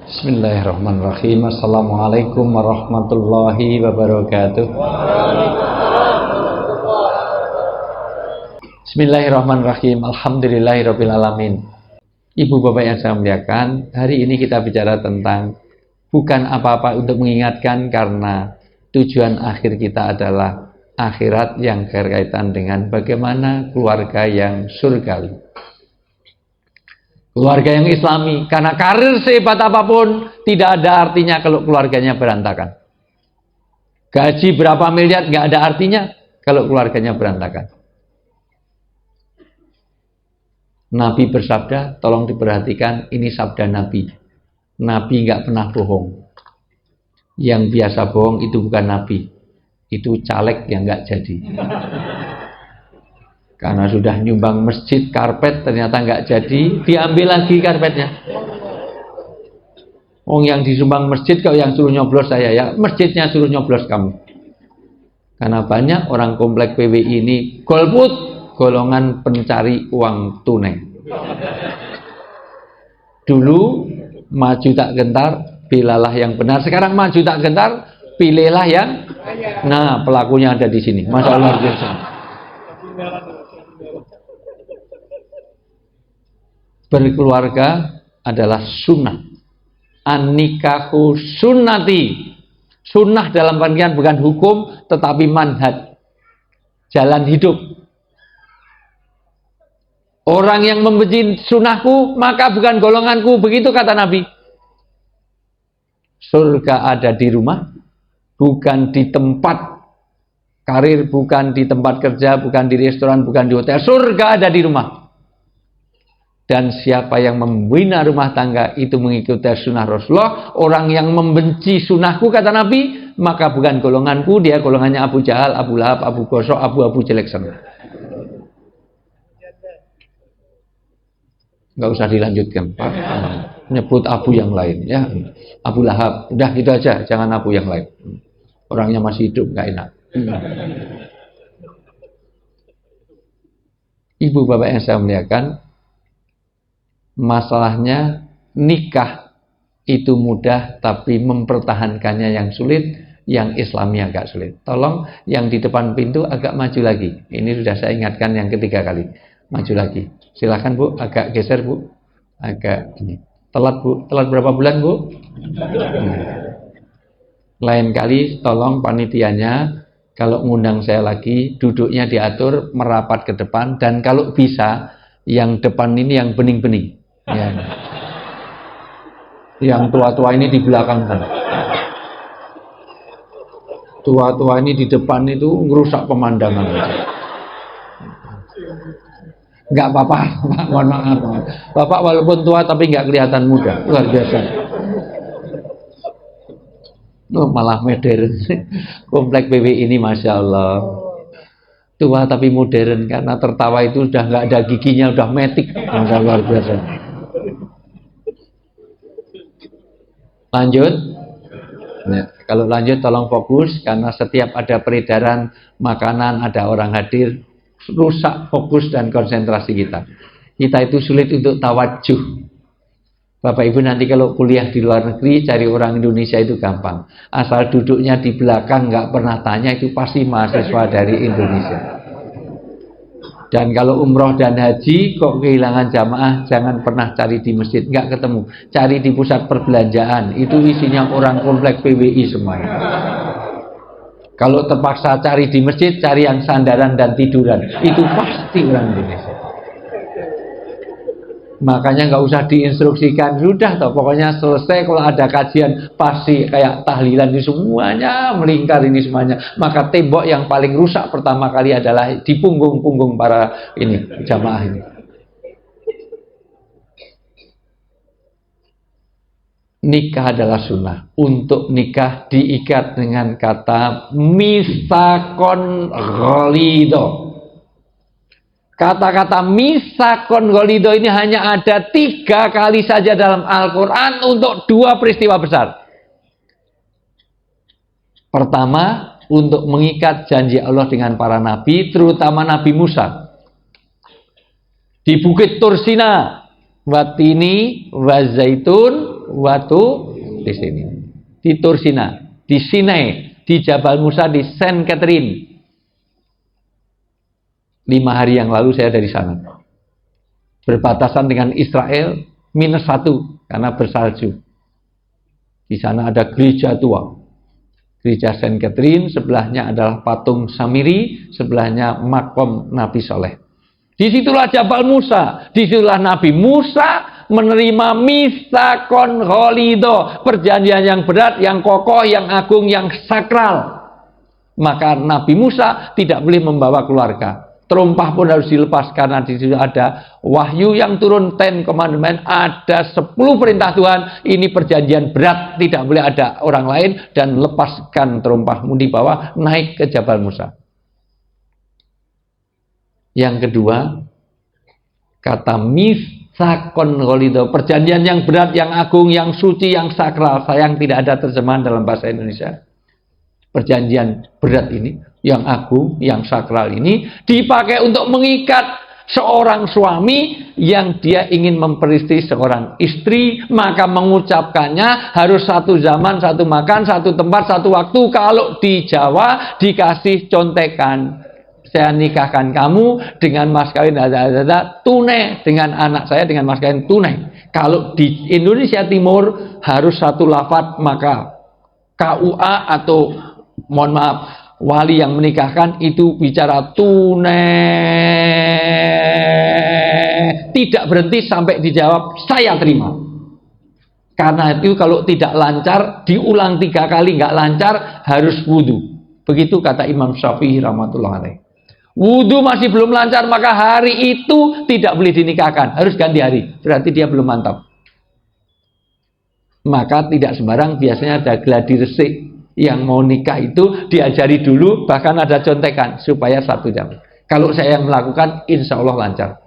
Bismillahirrahmanirrahim. Assalamualaikum warahmatullahi wabarakatuh. Bismillahirrahmanirrahim. Alhamdulillahirabbil alamin. Ibu bapak yang saya muliakan, hari ini kita bicara tentang bukan apa-apa untuk mengingatkan, karena tujuan akhir kita adalah akhirat yang berkaitan dengan bagaimana keluarga yang surgawi. Keluarga yang islami, karena karir sehebat apapun tidak ada artinya kalau keluarganya berantakan. Gaji berapa miliar nggak ada artinya kalau keluarganya berantakan. Nabi bersabda, tolong diperhatikan, ini sabda Nabi. Nabi nggak pernah bohong. Yang biasa bohong itu bukan Nabi, itu caleg yang nggak jadi. Karena sudah nyumbang masjid karpet ternyata nggak jadi, diambil lagi karpetnya. Yang disumbang masjid, kalau yang suruh nyoblos saya, ya masjidnya suruh nyoblos kamu. Karena banyak orang komplek PWI ini golput, golongan pencari uang tunai. Dulu maju tak gentar, pilihlah yang benar. Sekarang maju tak gentar, pilihlah yang. Nah, pelakunya ada di sini. Masya Allah biasa. Berkeluarga adalah sunnah. An-nikahu sunnati. Sunnah dalam pengertian bukan hukum, tetapi manhaj, jalan hidup. Orang yang membenci sunnahku, maka bukan golonganku. Begitu kata Nabi. Surga ada di rumah, bukan di tempat karir, bukan di tempat kerja, bukan di restoran, bukan di hotel. Surga ada di rumah. Dan siapa yang membina rumah tangga itu mengikuti sunnah Rasulullah. Orang yang membenci sunnahku, kata Nabi, maka bukan golonganku, dia golongannya Abu Jahal, Abu Lahab, Abu Gosok, Abu jelek sana. Nggak usah dilanjutkan, Pak. Nyebut Abu yang lain, ya. Abu Lahab, udah gitu aja, jangan Abu yang lain. Orangnya masih hidup, nggak enak. Ibu bapak yang saya muliakan, masalahnya nikah itu mudah, tapi mempertahankannya yang sulit, yang Islami agak sulit. Tolong yang di depan pintu agak maju lagi. Ini sudah saya ingatkan yang ketiga kali. Maju lagi. Silakan Bu, agak geser Bu. Agak ini. Telat Bu. Telat berapa bulan Bu? Lain kali tolong panitianya kalau ngundang saya lagi, duduknya diatur merapat ke depan, dan kalau bisa yang depan ini yang bening-bening. Ya. Yang tua-tua ini di belakang sana. Tua-tua ini di depan itu ngerusak pemandangan. Nggak apa-apa, mohon maaf. Bapak walaupun tua tapi nggak kelihatan muda, luar biasa. Malah modern. Komplek PWI ini Masya Allah. Tua tapi modern, karena tertawa itu sudah nggak ada giginya, udah metik. Masya Allah, luar biasa. Lanjut. Nah, kalau lanjut tolong fokus, karena setiap ada peredaran makanan, ada orang hadir, rusak fokus dan konsentrasi kita. Kita itu sulit untuk tawajuh. Bapak Ibu nanti kalau kuliah di luar negeri, cari orang Indonesia itu gampang. Asal duduknya di belakang, nggak pernah tanya, itu pasti mahasiswa dari Indonesia. Dan kalau umroh dan haji, kok kehilangan jamaah, jangan pernah cari di masjid, nggak ketemu. Cari di pusat perbelanjaan, itu isinya orang komplek PWI semuanya. Kalau terpaksa cari di masjid, cari yang sandaran dan tiduran, itu pasti orang Indonesia. Makanya nggak usah diinstruksikan, sudah toh, pokoknya selesai kalau ada kajian pasti kayak tahlilan, di semuanya melingkar ini semuanya. Maka tembok yang paling rusak pertama kali adalah di punggung-punggung para ini jamaah ini. Nikah adalah sunnah. Untuk nikah diikat dengan kata misakon ghalido. Kata-kata misakon ghalido ini hanya ada 3 kali saja dalam Al-Quran untuk 2 peristiwa besar. Pertama, untuk mengikat janji Allah dengan para nabi, terutama Nabi Musa. Di Bukit Tursina, watini, wazaitun, Watu di sini. Di Tursina, di Sinai, di Jabal Musa, di Saint Catherine. 5 hari yang lalu saya dari sana. Berbatasan dengan Israel, -1 karena bersalju. Di sana ada gereja tua. Gereja Saint Catherine, sebelahnya adalah patung Samiri, sebelahnya makom Nabi Soleh. Disitulah Jabal Musa, disitulah Nabi Musa menerima misakon kholido, perjanjian yang berat, yang kokoh, yang agung, yang sakral. Maka Nabi Musa tidak boleh membawa keluarga. Terumpah pun harus dilepas karena di situ ada wahyu yang turun 10 commandment, ada 10 perintah Tuhan. Ini perjanjian berat, tidak boleh ada orang lain, dan lepaskan terumpahmu di bawah, naik ke Jabal Musa. Yang kedua, kata misakon kholido, perjanjian yang berat, yang agung, yang suci, yang sakral. Sayang tidak ada terjemahan dalam bahasa Indonesia. Perjanjian berat ini, yang agung, yang sakral ini dipakai untuk mengikat seorang suami yang dia ingin memperistri seorang istri, maka mengucapkannya harus satu zaman, satu makan, satu tempat, satu waktu. Kalau di Jawa dikasih contekan, saya nikahkan kamu dengan mas kawin tunai, dengan anak saya dengan mas kawin tunai. Kalau di Indonesia Timur harus satu lafaz, maka KUA atau mohon maaf, wali yang menikahkan itu bicara tunai, tidak berhenti sampai dijawab saya terima. Karena itu kalau tidak lancar diulang 3 kali, nggak lancar harus wudhu. Begitu kata Imam Syafi'i rahmatullah alaih. Wudhu masih belum lancar, maka hari itu tidak boleh dinikahkan, harus ganti hari, berarti dia belum mantap. Maka tidak sembarang, biasanya ada gladi resik. Yang mau nikah itu diajari dulu, bahkan ada contekan supaya 1 jam. Kalau saya yang melakukan, insya Allah lancar.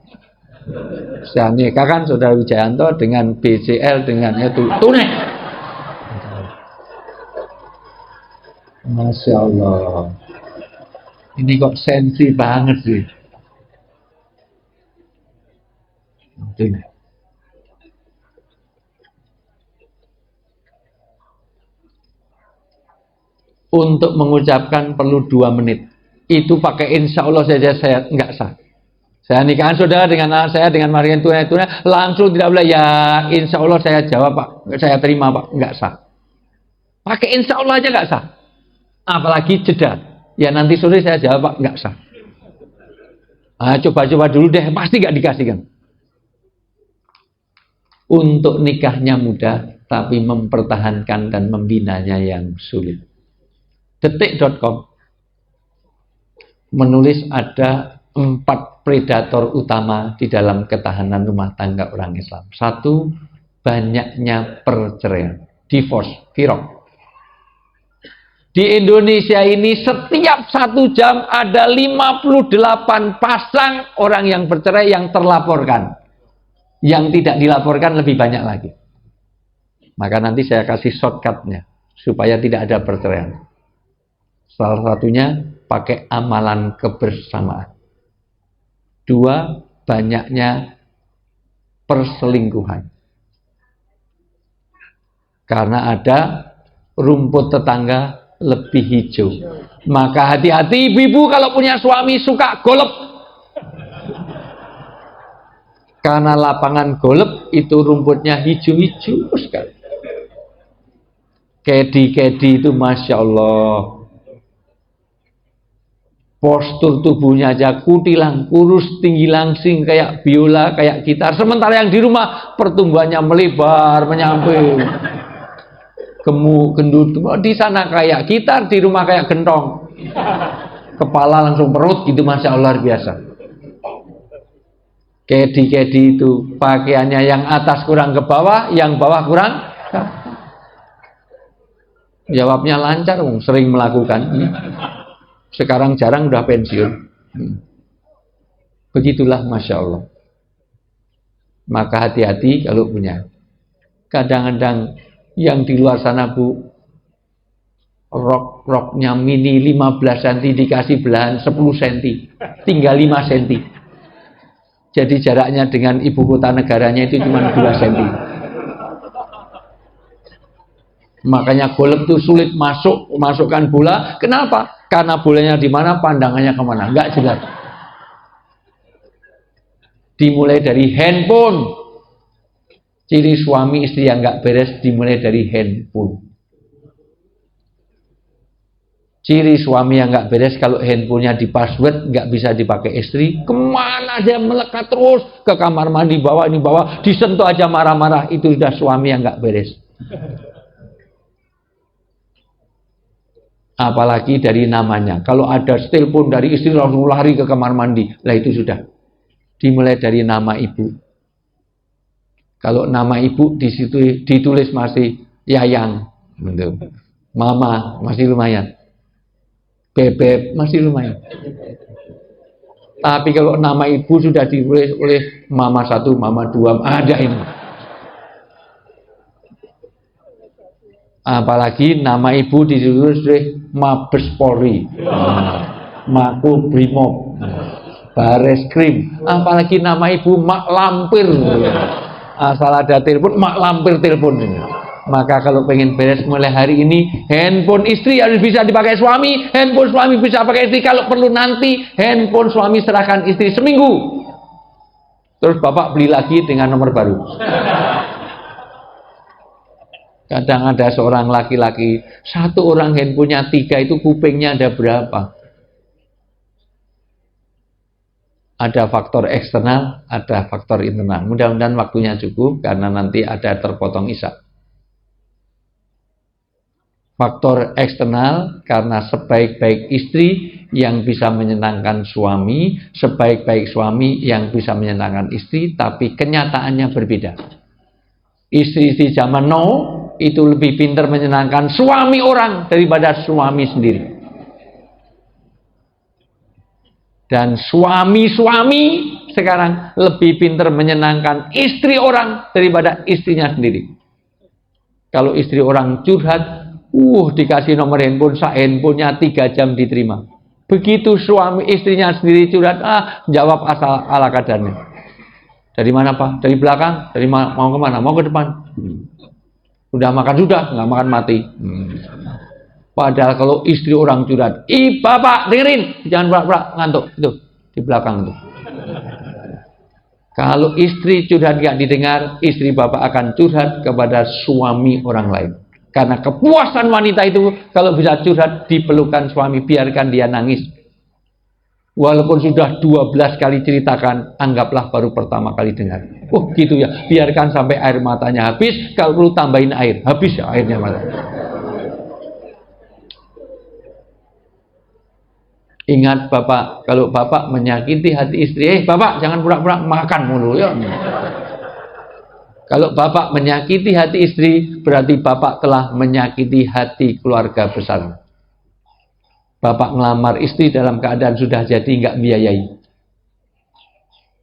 Saya nikahkan Saudara Wijayanto dengan BCL, dengan itu tunai. Masya Allah. Ini kok sensi banget sih. Tunai. Untuk mengucapkan perlu 2 menit. Itu pakai insya Allah saja saya nggak sah. Saya nikahan saudara dengan anak saya dengan marian tunai, langsung tidak boleh ya insya Allah saya jawab pak, saya terima pak, nggak sah. Pakai insya Allah aja nggak sah. Apalagi jeda. Ya nanti sore saya jawab pak, nggak sah. Coba-coba dulu deh, pasti nggak dikasihkan. Untuk nikahnya mudah, tapi mempertahankan dan membinanya yang sulit. Detik.com menulis ada 4 predator utama di dalam ketahanan rumah tangga orang Islam. 1, banyaknya perceraian, divorce, firaq. Di Indonesia ini setiap 1 jam ada 58 pasang orang yang bercerai yang terlaporkan. Yang tidak dilaporkan lebih banyak lagi. Maka nanti saya kasih shortcutnya supaya tidak ada perceraian. Salah satunya pakai amalan kebersamaan. 2, banyaknya perselingkuhan. Karena ada rumput tetangga lebih hijau. Maka hati-hati ibu-ibu kalau punya suami suka golep. Karena lapangan golep itu rumputnya hijau-hijau sekali. Kedi-kedi itu Masya Allah. Postur tubuhnya aja kutilang, kurus, tinggi langsing, kayak biola, kayak gitar. Sementara yang di rumah pertumbuhannya melebar, menyamping. Gemuk, gendut. Di sana kayak gitar, di rumah kayak gentong. Kepala langsung perut gitu, Masya Allah, luar biasa. Kedi-kedi itu pakaiannya yang atas kurang ke bawah, yang bawah kurang ke atas. Jawabnya lancar, sering melakukan. Sekarang jarang udah pensiun. Begitulah Masya Allah. Maka hati-hati kalau punya. Kadang-kadang yang di luar sana Bu, rok-roknya mini 15 cm dikasih belahan 10 cm, tinggal 5 cm. Jadi jaraknya dengan ibu kota negaranya itu cuma 2 cm. Makanya golf itu sulit masukkan bola. Kenapa? Karena bolanya di mana, pandangannya kemana, nggak jelas. Dimulai dari handphone. Ciri suami istri yang nggak beres dimulai dari handphone. Ciri suami yang nggak beres kalau handphonenya di password, nggak bisa dipakai istri, kemana dia melekat terus, ke kamar mandi bawa ini bawa, disentuh aja marah-marah, itu sudah suami yang nggak beres. Apalagi dari namanya. Kalau ada telepon dari istri langsung lari ke kamar mandi. Lah itu sudah. Dimulai dari nama ibu. Kalau nama ibu di situ ditulis masih Yayang, gitu. Mama masih lumayan. Bebek masih lumayan. Tapi kalau nama ibu sudah ditulis oleh Mama 1, Mama 2, ada ini. Apalagi nama ibu ditulis oleh Mabes Polri, Mako Brimob, Bareskrim. Apalagi nama ibu Mak Lampir. Asal ada telepon, Mak Lampir telepon. Maka kalau pengen beres mulai hari ini, handphone istri harus bisa dipakai suami, handphone suami bisa pakai istri. Kalau perlu nanti handphone suami serahkan istri seminggu. Terus bapak beli lagi dengan nomor baru. Kadang ada seorang laki-laki, satu orang handphonenya 3, itu kupingnya ada berapa? Ada faktor eksternal, ada faktor internal. Mudah-mudahan waktunya cukup, karena nanti ada terpotong isya. Faktor eksternal, karena sebaik-baik istri yang bisa menyenangkan suami, sebaik-baik suami yang bisa menyenangkan istri, tapi kenyataannya berbeda. Istri-istri zaman now itu lebih pintar menyenangkan suami orang daripada suami sendiri. Dan suami-suami sekarang lebih pintar menyenangkan istri orang daripada istrinya sendiri. Kalau istri orang curhat, dikasih nomor handphone, handphonenya 3 jam diterima. Begitu suami istrinya sendiri curhat, jawab asal ala kadarnya. Dari mana Pak? Dari belakang? Dari mau kemana? Mau ke depan? Udah makan sudah? Nggak makan mati. Padahal kalau istri orang curhat, bapak dengerin, jangan pura-pura ngantuk, itu di belakang itu. Kalau istri curhat nggak didengar, istri bapak akan curhat kepada suami orang lain. Karena kepuasan wanita itu kalau bisa curhat di pelukan suami, biarkan dia nangis. Walaupun sudah 12 kali ceritakan, anggaplah baru pertama kali dengar. Gitu ya, biarkan sampai air matanya habis, kalau perlu tambahin air, habis ya airnya mata. Ingat bapak, kalau bapak menyakiti hati istri, bapak jangan pura-pura makan mulu ya. Kalau bapak menyakiti hati istri, berarti bapak telah menyakiti hati keluarga besar. Bapak ngelamar istri dalam keadaan sudah jadi nggak biayai.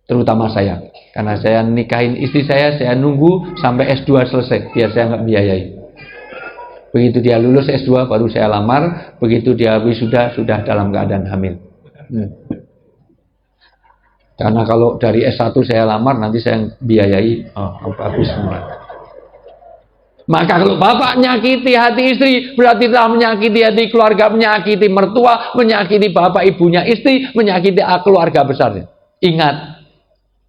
Terutama saya. Karena saya nikahin istri saya nunggu sampai S2 selesai, biar saya nggak biayai. Begitu dia lulus S2 baru saya lamar, begitu dia wisuda sudah dalam keadaan hamil. Karena kalau dari S1 saya lamar, nanti saya biayai, habis semua. Maka kalau bapak menyakiti hati istri, berarti telah menyakiti hati keluarga, menyakiti mertua, menyakiti bapak ibunya istri, menyakiti keluarga besarnya. Ingat,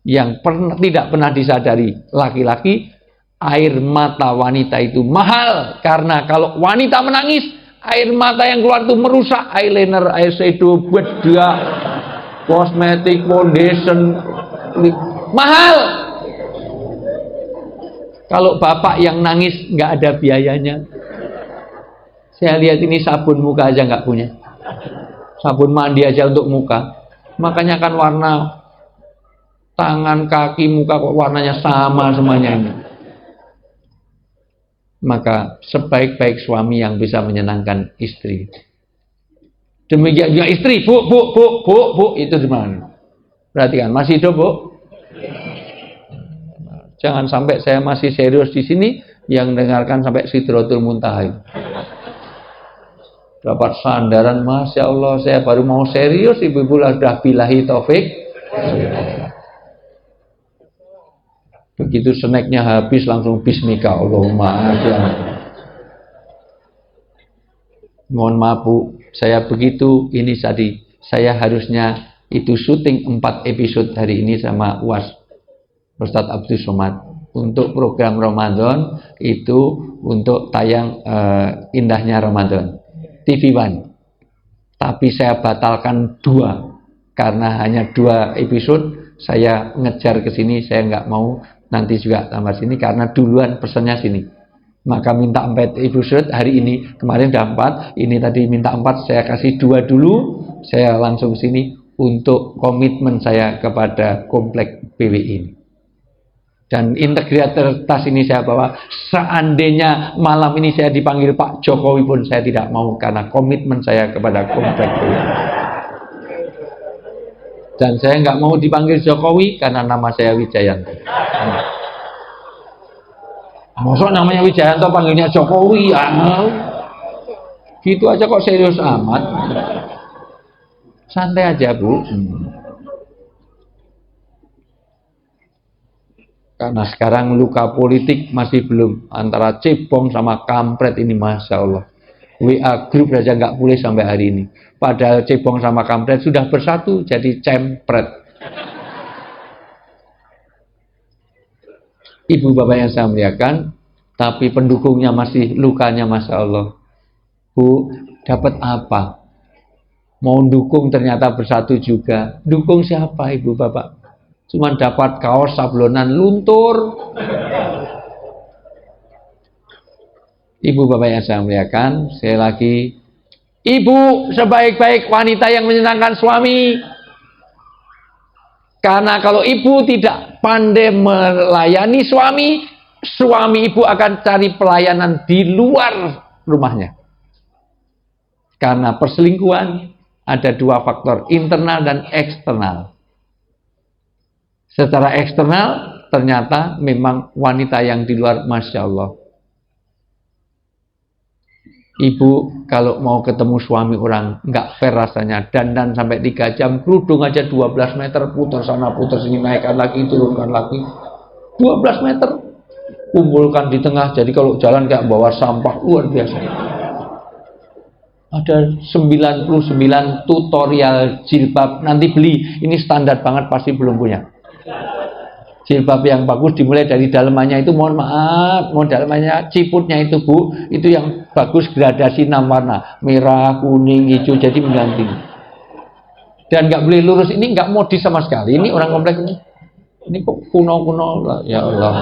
yang tidak pernah disadari laki-laki, air mata wanita itu mahal. Karena kalau wanita menangis, air mata yang keluar itu merusak eyeliner, eyeshadow, bedak, kosmetik, foundation, mahal. Kalau bapak yang nangis nggak ada biayanya. Saya lihat ini sabun muka aja nggak punya. Sabun mandi aja untuk muka. Makanya kan warna tangan, kaki, muka kok warnanya sama semuanya ini. Maka sebaik-baik suami yang bisa menyenangkan istri. Demikian juga istri, bu, itu di mana? Perhatikan, masih hidup, Bu? Jangan sampai saya masih serius di sini, yang dengarkan sampai Sidratul Muntaha. Dapat sandaran, Masya Allah, saya baru mau serius, ibu-ibu sudah billahi taufik. Begitu snacknya habis, langsung bismika Allahumma. Mohon maaf Bu, saya begitu ini tadi. Saya harusnya itu syuting 4 episode hari ini sama UAS Ustadz Abdul Somad untuk program Ramadan itu untuk tayang indahnya Ramadan TV One. Tapi saya batalkan 2 karena hanya 2 episode. Saya ngejar ke sini, saya nggak mau nanti juga tambah sini karena duluan pesannya sini. Maka minta 4 episode hari ini, kemarin udah 4, ini tadi minta 4, saya kasih 2 dulu, saya langsung sini untuk komitmen saya kepada komplek PWI ini. Dan integritas ini saya bawa, seandainya malam ini saya dipanggil Pak Jokowi pun saya tidak mau karena komitmen saya kepada komplek PWI. Dan saya nggak mau dipanggil Jokowi karena nama saya Wijayanto. Maksud namanya Wijayanto panggilnya Jokowi ya. Gitu aja kok serius amat. Santai aja Bu. Karena sekarang luka politik masih belum antara cebong sama kampret ini, Masya Allah. WA grup saja nggak boleh sampai hari ini. Padahal cebong sama kampret sudah bersatu jadi cempret. Ibu bapak yang saya muliakan, tapi pendukungnya masih lukanya, Masya Allah. Bu, dapat apa? Mau dukung ternyata bersatu juga. Dukung siapa ibu bapak? Cuman dapat kaos sablonan luntur. Ibu bapak yang saya muliakan, sekali lagi, ibu sebaik-baik wanita yang menyenangkan suami. Karena kalau ibu tidak pandai melayani suami, suami ibu akan cari pelayanan di luar rumahnya. Karena perselingkuhan ada 2 faktor, internal dan eksternal. Secara eksternal ternyata memang wanita yang di luar, Masya Allah. Ibu kalau mau ketemu suami orang nggak fair rasanya, dandan sampai 3 jam, kerudung aja 12 meter, putar sana putar sini, naikkan lagi, turunkan lagi, 12 meter, kumpulkan di tengah, jadi kalau jalan kayak bawa sampah, luar biasa. Ada 99 tutorial jilbab, nanti beli, ini standar banget, pasti belum punya. Jilbab yang bagus dimulai dari dalamannya itu, mohon maaf, mau dalamannya ciputnya itu Bu, itu yang bagus gradasi 6 warna, merah, kuning, hijau, jadi mengganti. Dan nggak boleh lurus, ini nggak modis sama sekali. Ini orang komplek ini kok kuno-kuno, ya Allah,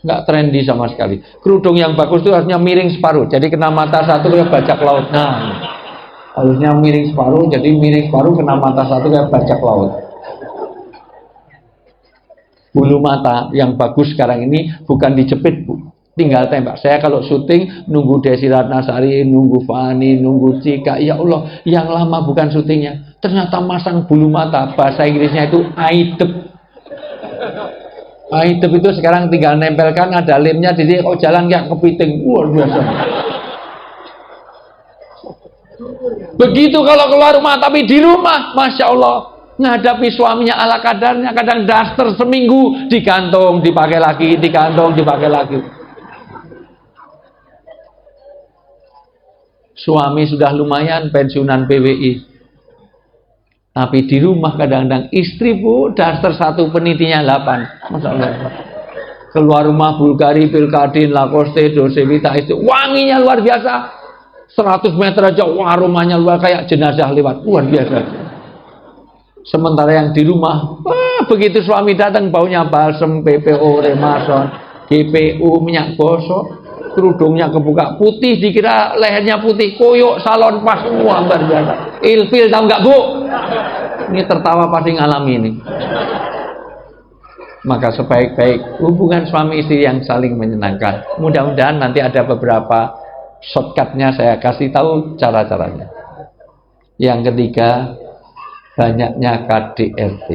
nggak trendy sama sekali. Kerudung yang bagus itu harusnya miring separuh, jadi kena mata satu kayak bajak laut. Nah, harusnya miring separuh, jadi miring separuh kena mata satu kayak bajak laut. Bulu mata yang bagus sekarang ini bukan dijepit Bu, tinggal tembak. Saya kalau syuting nunggu Desi Ratnasari, nunggu Fani, nunggu Cika, ya Allah, yang lama bukan syutingnya, ternyata masang bulu mata, bahasa Inggrisnya itu aidep. Aidep itu sekarang tinggal nempelkan, ada lemnya, jadi kok jalan kayak kepiting, luar biasa. Begitu kalau keluar rumah, tapi di rumah, Masya Allah, menghadapi suaminya ala kadarnya, kadang daster seminggu digantung, dipakai lagi, digantung, dipakai lagi. Suami sudah lumayan pensiunan PWI, tapi di rumah kadang-kadang istri Bu, daster 1 penitinya 8. Masya Allah. Keluar rumah Bulgari, Pilkadin, Lacoste, Dolce Vita, itu wanginya luar biasa. 100 meter aja, wah rumahnya luar kayak jenazah lewat, luar biasa. Sementara yang di rumah, begitu suami datang baunya balsem, PPO, Remason, GPU, minyak gosok, kerudungnya kebuka putih, dikira lehernya putih, koyok, salon pas semua, luar biasa. Ilfil, tahu nggak Bu? Ini tertawa pasti ngalami ini. Maka sebaik-baik hubungan suami istri yang saling menyenangkan. Mudah-mudahan nanti ada beberapa shortcutnya, saya kasih tahu cara-caranya. Yang ketiga, banyaknya KDRT.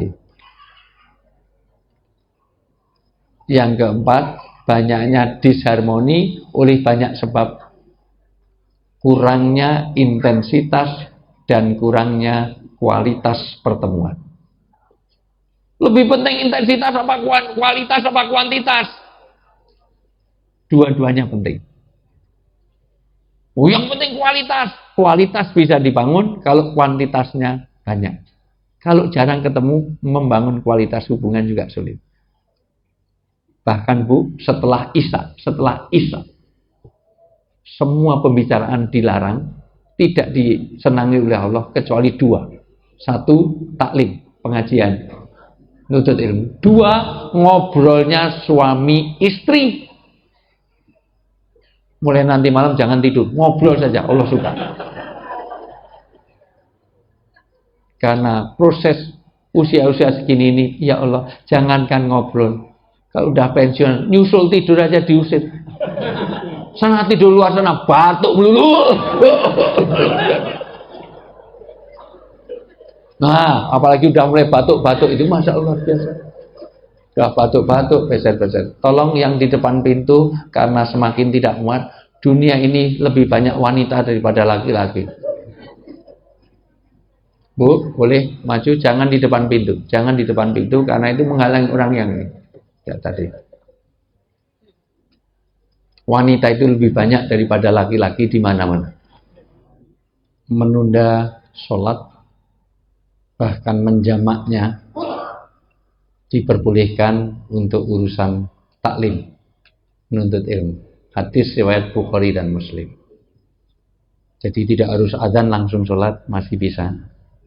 Yang keempat, banyaknya disharmoni oleh banyak sebab. Kurangnya intensitas dan kurangnya kualitas pertemuan. Lebih penting intensitas apa kualitas apa kuantitas? Dua-duanya penting. Oh, yang penting kualitas. Kualitas bisa dibangun kalau kuantitasnya banyak. Kalau jarang ketemu, membangun kualitas hubungan juga sulit. Bahkan Bu, setelah Isya, semua pembicaraan dilarang, tidak disenangi oleh Allah kecuali dua. Satu, taklim, pengajian, nuntut ilmu. Dua, ngobrolnya suami istri. Mulai nanti malam jangan tidur, ngobrol saja, Allah suka. Karena proses usia-usia segini ini, ya Allah, jangankan ngobrol. Kalau udah pensiun, nyusul tidur aja diusir. Sana tidur luar sana, batuk melulu. Nah, apalagi udah mulai batuk-batuk itu, Masya Allah biasa. Udah batuk-batuk, beser-beser. Tolong yang di depan pintu, karena semakin tidak muat, dunia ini lebih banyak wanita daripada laki-laki. Bu, boleh maju, jangan di depan pintu. Jangan di depan pintu, karena itu menghalangi orang yang ini. Ya, tadi. Wanita itu lebih banyak daripada laki-laki di mana-mana. Menunda sholat, bahkan menjamaknya, diperbolehkan untuk urusan taklim, menuntut ilmu. Hadis riwayat Bukhari dan Muslim. Jadi tidak harus adzan langsung sholat, masih bisa.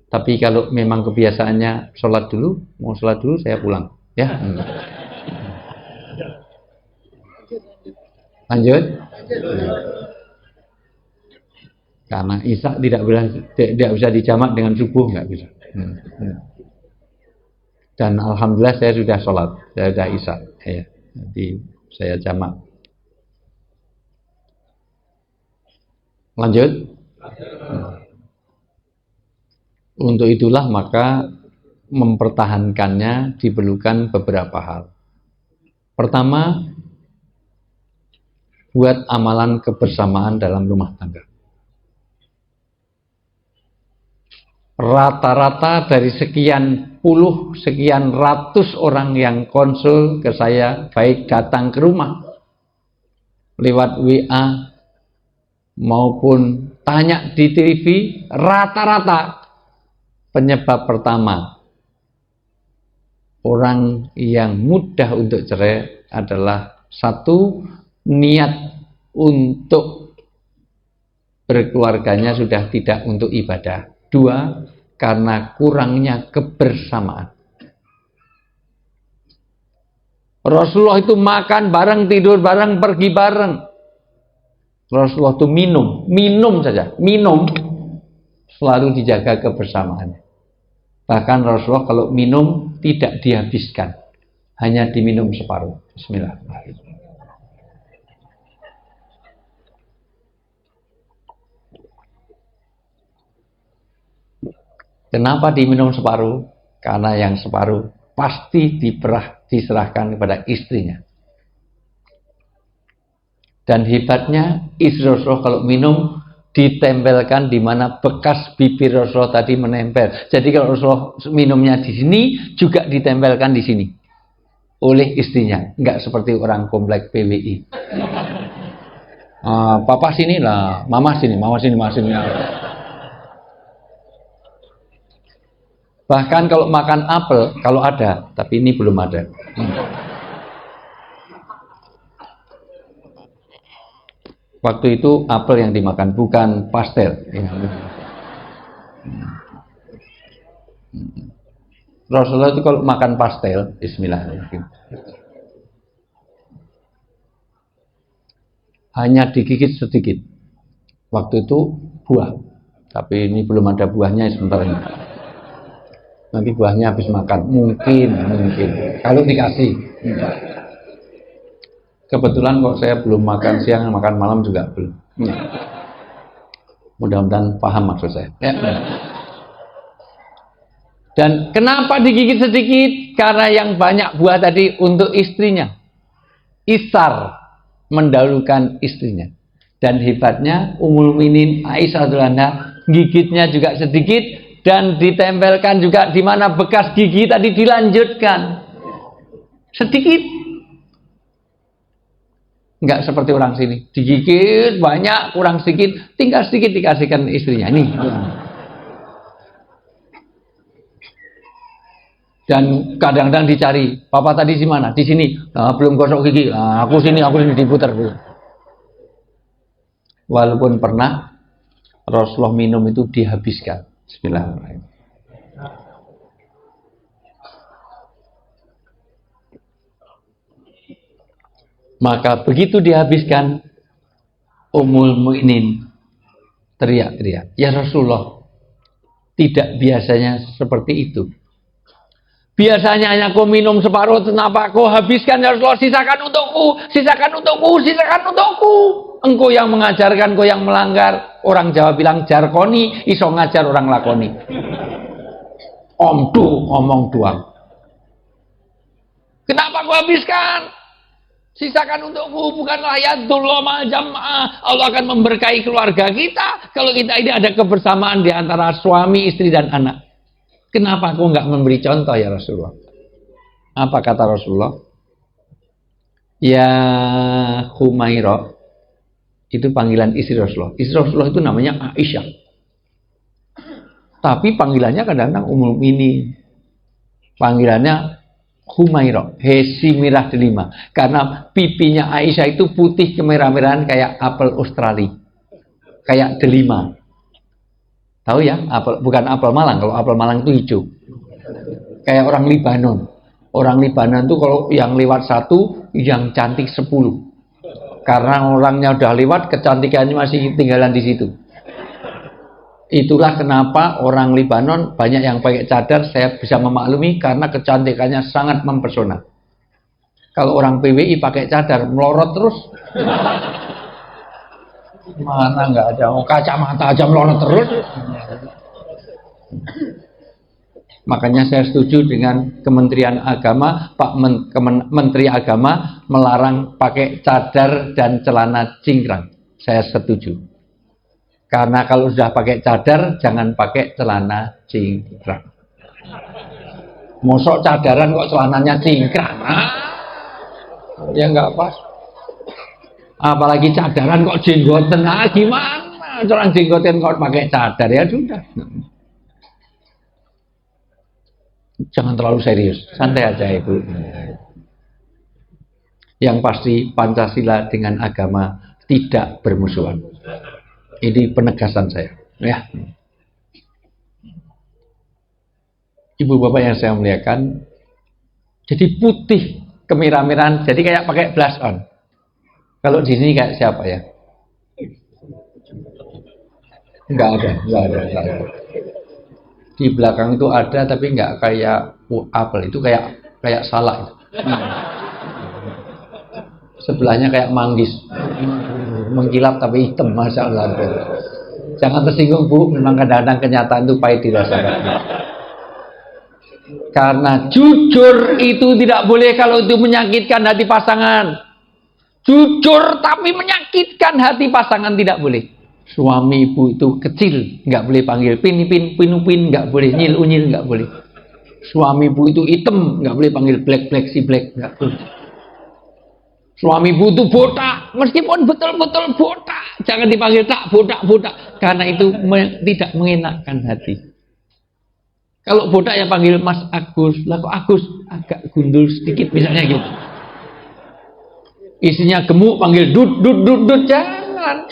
Tapi kalau memang kebiasaannya sholat dulu, mau sholat dulu saya pulang. Ya. Lanjut. Karena Isya tidak bisa dijamak dengan subuh, nggak bisa. Dan alhamdulillah saya sudah sholat, saya sudah Isya. Ya. Jadi saya jamak. Lanjut. Untuk itulah maka mempertahankannya diperlukan beberapa hal. Pertama, buat amalan kebersamaan dalam rumah tangga. Rata-rata dari sekian puluh, sekian ratus orang yang konsul ke saya, baik datang ke rumah, lewat WA, maupun tanya di TV, rata-rata penyebab pertama orang yang mudah untuk cerai adalah satu, niat untuk berkeluarganya sudah tidak untuk ibadah. Dua, karena kurangnya kebersamaan. Rasulullah itu makan bareng, tidur bareng, pergi bareng. Rasulullah itu minum saja, minum selalu dijaga kebersamaannya. Bahkan Rasulullah kalau minum tidak dihabiskan, hanya diminum separuh. Bismillahirrahmanirrahim. Kenapa diminum separuh? Karena yang separuh pasti diserahkan kepada istrinya. Dan hebatnya istri Rasulullah kalau minum ditempelkan di mana bekas bibir Rasulullah tadi menempel. Jadi kalau Rasulullah minumnya di sini juga ditempelkan di sini oleh istrinya. Enggak seperti orang komplek PWI. Papa sini lah, mama sini. Bahkan kalau makan apel, kalau ada, tapi ini belum ada. Waktu itu apel yang dimakan, bukan pastel. Rasulullah itu kalau makan pastel, bismillahirrahmanirrahim, hanya digigit sedikit. Waktu itu buah, tapi ini belum ada buahnya sebentar ini. Nanti buahnya habis makan, mungkin kalau dikasih. Kebetulan kok saya belum makan siang, makan malam juga belum. Mudah-mudahan paham maksud saya. Ya. Dan kenapa digigit sedikit? Karena yang banyak buah tadi untuk istrinya. Isar, mendahulukan istrinya. Dan hebatnya Ummul Mukminin Aisyah radhiyallahu anha gigitnya juga sedikit. Dan ditempelkan juga di mana bekas gigi tadi dilanjutkan sedikit. Enggak seperti orang sini, digigit banyak, kurang sedikit, tinggal sedikit dikasihkan istrinya. Ini. Dan kadang-kadang dicari, papa tadi di mana? Di sini. Nah, belum gosok gigi. Nah, aku sini diputar. Walaupun pernah Rasulullah minum itu dihabiskan. Bismillahirrahmanirrahim. Maka begitu dihabiskan, Ummul Mukminin teriak-teriak, ya Rasulullah, tidak biasanya seperti itu. Biasanya hanya kau minum separuh, kenapa kau habiskan ya Rasulullah? Sisakan untukku, sisakan untukku, sisakan untukku. Engkau yang mengajarkan, kau yang melanggar. Orang Jawa bilang jarkoni, iso ngajar orang lakoni. Omong doang. Kenapa kau habiskan? Sisakan untukku, bukanlah yadullah ma'jam'ah. Allah akan memberkahi keluarga kita kalau kita ini ada kebersamaan di antara suami, istri, dan anak. Kenapa aku nggak memberi contoh ya Rasulullah? Apa kata Rasulullah? Ya Humairah, itu panggilan istri Rasulullah. Istri Rasulullah itu namanya Aisyah. Tapi panggilannya kadang-kadang Ummul Mukminin. Panggilannya Humairah, Hesi Mirah Delima. Karena pipinya Aisyah itu putih kemerah-merahan kayak apel Australia. Kayak delima. Tahu ya, bukan apel Malang. Kalau apel Malang itu hijau. Kayak orang Libanon. Orang Libanon itu kalau yang lewat 1, yang cantik 10. Karena orangnya udah lewat, kecantikannya masih tinggalan di situ. Itulah kenapa orang Libanon banyak yang pakai cadar, saya bisa memaklumi karena kecantikannya sangat mempesona. Kalau orang PWI pakai cadar, melorot terus. Mana nggak ada, kacamata aja melorot terus. Makanya saya setuju dengan Kementerian Agama, Pak Menteri Agama melarang pakai cadar dan celana cingkrang. Saya setuju. Karena kalau sudah pakai cadar, jangan pakai celana cingkrang. Mosok cadaran kok celananya cingkrang? Ya nggak pas. Apalagi cadaran kok jenggoten, gimana? Orang jenggoten kok pakai cadar, ya sudah. Jangan terlalu serius, santai aja Ibu. Yang pasti Pancasila dengan agama tidak bermusuhan. Ini penegasan saya, ya. Ibu bapak yang saya muliakan, jadi putih kemerah-merahan, jadi kayak pakai blush on. Kalau di sini kayak siapa ya? Enggak ada. Di belakang itu ada, tapi enggak kayak apel, itu kayak salak itu. Sebelahnya kayak manggis. Mengkilap tapi hitam, masya Allah. Jangan tersinggung Bu, memang kadang-kadang kenyataan itu pahit dirasakan. Karena jujur itu tidak boleh kalau itu menyakitkan hati pasangan. Jujur tapi menyakitkan hati pasangan tidak boleh. Suami ibu itu kecil, nggak boleh panggil pinipin, pinupin, nggak boleh nyil-unyil, nggak boleh. Suami ibu itu hitam, nggak boleh panggil black si black, nggak boleh. Suami ibu itu botak, meskipun betul-betul botak, jangan dipanggil tak botak, karena itu tidak mengenakkan hati. Kalau botak ya panggil Mas Agus, lah kok Agus agak gundul sedikit misalnya gitu. Isinya gemuk panggil dut, jangan.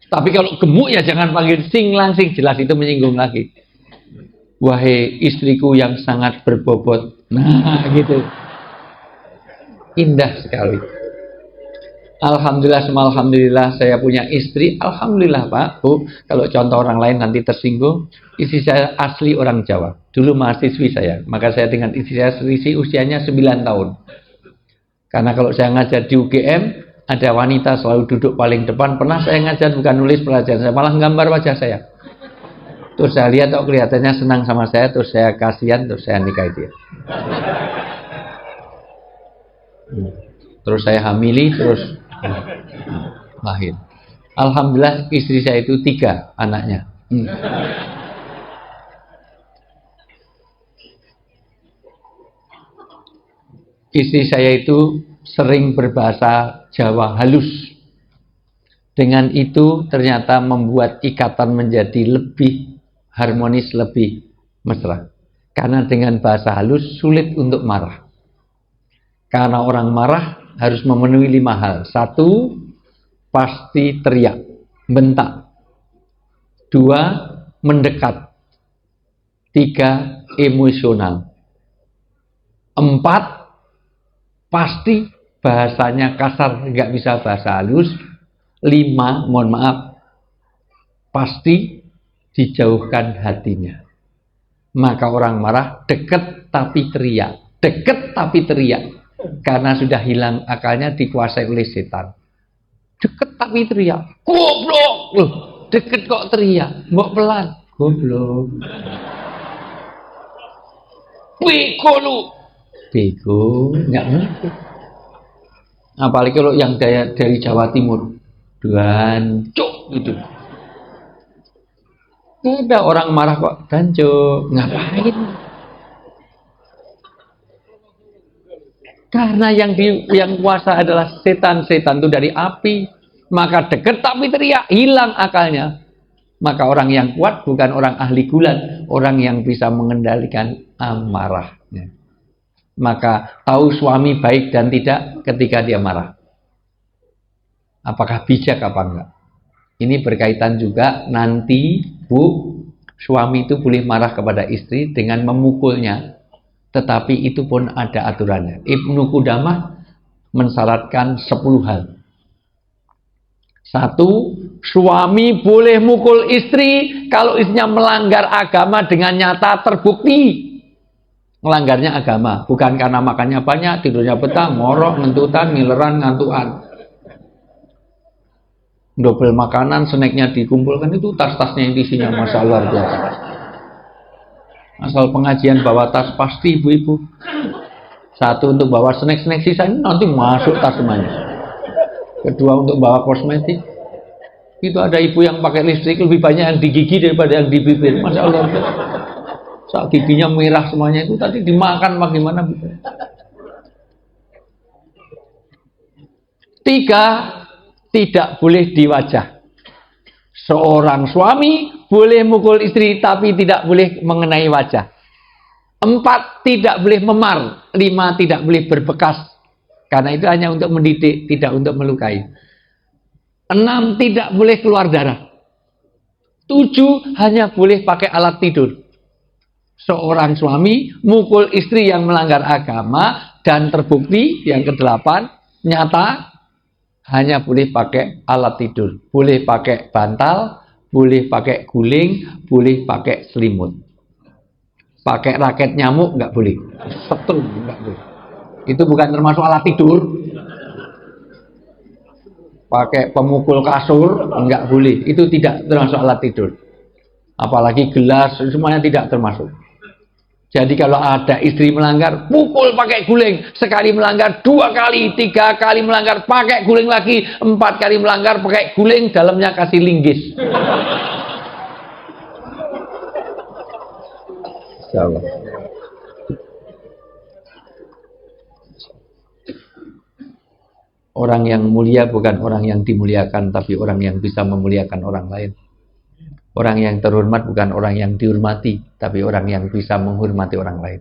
Tapi kalau gemuk ya jangan panggil sing langsing, jelas itu menyinggung lagi. Wahai istriku yang sangat berbobot, nah gitu. Indah sekali. Alhamdulillah saya punya istri. Alhamdulillah Pak, Bu. Kalau contoh orang lain nanti tersinggung. Istri saya asli orang Jawa. Dulu mahasiswi saya. Maka saya dengan istri saya selisih usianya 9 tahun. Karena kalau saya ngajar di UGM, ada wanita selalu duduk paling depan. Pernah saya ngajar bukan nulis pelajaran saya, malah gambar wajah saya. Terus saya lihat kok kelihatannya senang sama saya, terus saya kasihan, terus saya nikahi dia. Terus saya hamili, terus lahir. Alhamdulillah istri saya itu 3 anaknya. Istri saya itu sering berbahasa Jawa halus. Dengan itu ternyata membuat ikatan menjadi lebih harmonis, lebih mesra. Karena dengan bahasa halus sulit untuk marah. Karena orang marah harus memenuhi 5 hal. 1, pasti teriak, bentak. 2, mendekat. 3, emosional. 4, pasti bahasanya kasar, nggak bisa bahasa halus. 5, mohon maaf, pasti dijauhkan hatinya. Maka orang marah deket tapi teriak, deket tapi teriak, karena sudah hilang akalnya, dikuasai oleh setan. Deket tapi teriak, goblok, loh, deket kok teriak, mbok pelan, goblok, bego lu, bego, nggak ngerti. Apalagi kalau yang dari Jawa Timur, dancuk gitu. Ada orang marah kok dancuk, ngapain? Karena yang kuasa adalah setan-setan itu dari api, maka deket tapi teriak, hilang akalnya. Maka orang yang kuat bukan orang ahli gulat, orang yang bisa mengendalikan amarahnya. Maka tahu suami baik dan tidak ketika dia marah. Apakah bijak apa enggak? Ini berkaitan juga nanti, Bu, suami itu boleh marah kepada istri dengan memukulnya. Tetapi itu pun ada aturannya. Ibnu Qudamah mensyaratkan 10 hal. 1, suami boleh mukul istri kalau istrinya melanggar agama dengan nyata terbukti. Melanggarnya agama, bukan karena makannya banyak, tidurnya petang, ngorok, ngentutan, ngileran, ngantuan. Double makanan, snacknya dikumpulkan, itu tas-tasnya yang isinya, masya Allah, biasa. Asal pengajian bawa tas pasti ibu-ibu. 1 untuk bawa snack-snack, sisanya nanti masuk tas semuanya. 2 untuk bawa kosmetik. Itu ada ibu yang pakai lipstik lebih banyak yang di gigi daripada yang di bibir, masya Allah. Saat giginya merah semuanya itu tadi dimakan bagaimana? 3, tidak boleh di wajah. Seorang suami boleh mukul istri tapi tidak boleh mengenai wajah. 4, tidak boleh memar. 5, tidak boleh berbekas. Karena itu hanya untuk mendidik, tidak untuk melukai. 6, tidak boleh keluar darah. 7, hanya boleh pakai alat tidur. Seorang suami mukul istri yang melanggar agama dan terbukti, yang ke-8, nyata, hanya boleh pakai alat tidur. Boleh pakai bantal, boleh pakai guling, boleh pakai selimut. Pakai raket nyamuk nggak boleh. Setrum nggak boleh. Itu bukan termasuk alat tidur. Pakai pemukul kasur nggak boleh. Itu tidak termasuk alat tidur. Apalagi gelas, semuanya tidak termasuk. Jadi kalau ada istri melanggar, pukul pakai guling. Sekali melanggar 2 kali, 3 kali melanggar pakai guling lagi, 4 kali melanggar pakai guling, dalamnya kasih linggis. Insyaallah. Orang yang mulia bukan orang yang dimuliakan, tapi orang yang bisa memuliakan orang lain. Orang yang terhormat bukan orang yang dihormati, tapi orang yang bisa menghormati orang lain.